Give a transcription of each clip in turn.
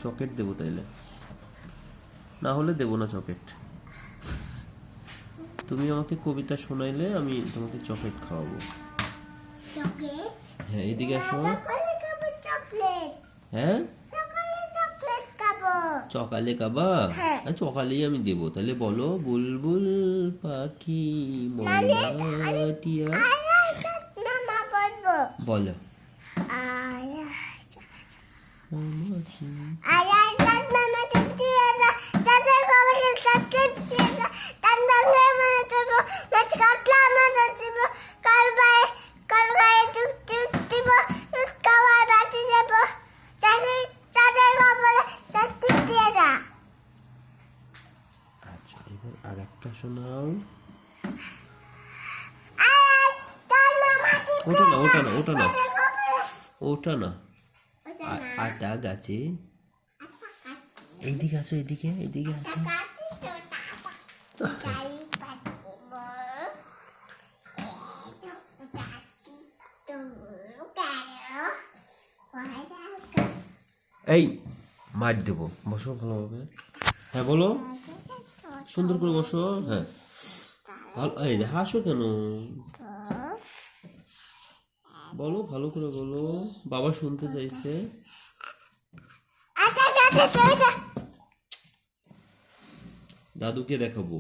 Chocolate দেবো তাইলে, না হলে দেবো না চকলেট। তুমি আমাকে কবিতা শোনাইলে আমি তোমাকে চকলেট খাওয়াবো। হ্যাঁ, এদিকে আসো। হ্যাঁ, সকালে খাবা? হ্যাঁ, সকালেই আমি দেবো। তাহলে বলো, বুলবুল পাখি ময়না টিয়া। বলো, আচ্ছা এবার আর একটা শোনাও। ওটা না, ওটা না, ওটা না, ওটা না। আটা গাছে, এইদিকে আসো, এইদিকে, এইদিকে আসো। এই মার দেবো, বসো ভালোভাবে। হ্যাঁ বলো, সুন্দর করে বসো। হ্যাঁ ভালো, এই হাসো কেন? বলো ভালো করে বলো, বাবা শুনতে চাইছে। দাদুকে দেখাবো।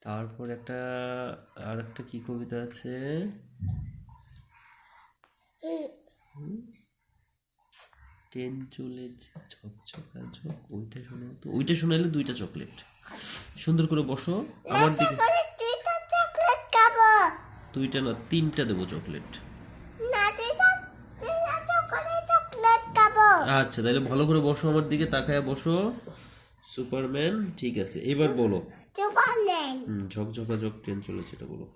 তারপর একটা আর একটা কি কবিতা আছে, ট্রেন চলেছে ঝকঝকা ঝক, ওইটা শোনাও তো। ওইটা শোনাইলে 2টা চকলেট। সুন্দর করে বসো আমার দিকে। 2টা না, 3টা দেবো চকলেট। আচ্ছা তাহলে ভালো করে বসো, আমার দিকে তাকায় বসো। সুপারম্যান, ঠিক আছে এবার বলো। ঝকঝকা ঝক ট্রেন চলেছে, এটা বলো।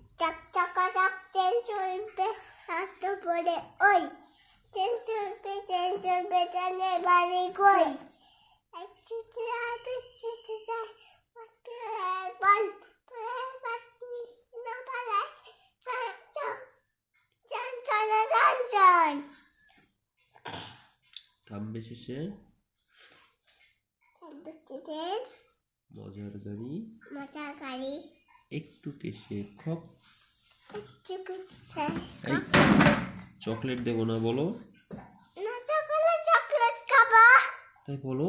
থামবে শেষে মজার গাড়ি একটু কেসে খপ। এই চকলেট দেবো না বলো, তাই বলো।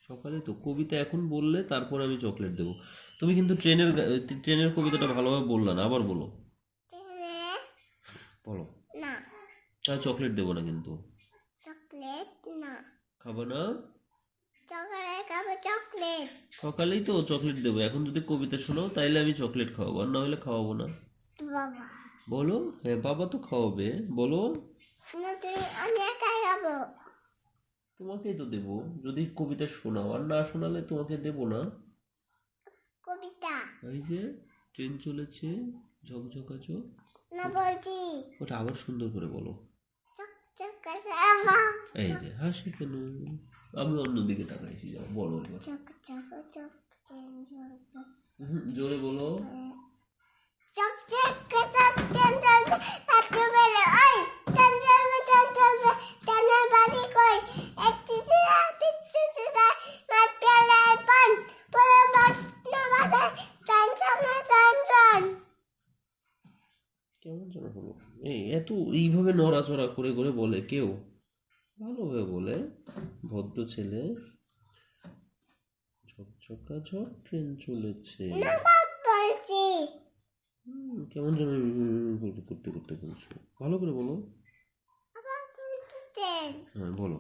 সকালে তো কবিতা এখন বললে, তারপর আমি চকলেট দেবো। তুমি কিন্তু ট্রেনের কবিতাটা ভালোভাবে বললা না, আবার বলো। বলো, তাই চকলেট দেবো না কিন্তু। খাবো না, সকালেই তো চকলেট দেবো। এখন যদি কবিতা শোনাও তাইলে আমি চকলেট খাওয়াবো, আর না হলে খাওয়াবো না। বলো, হ্যাঁ বাবা তো খাওয়াবে, বলো। তোমাকেই তো দেবো যদি কবিতা শোনাও, আর না শোনালে তোমাকে দেবো না। এই যে ট্রেন চলেছে ঝকঝকা ঝক, ওটা আবার সুন্দর করে বলো। এই যে হাসি কেন? আমি অন্যদিকে তাকাইছি, যাও বলো এবার। জোরে বলো। কেমন যেন হলো, এত এইভাবে নড়াচড়া করে করে বলে কেউ? ভালোভাবে বলে, ভদ্র ছেলে। ঝকঝকা ঝক ট্রেন চলেছে, কেমন যেন করতে করতে বলছো। ভালো করে বলো। হ্যাঁ বলো।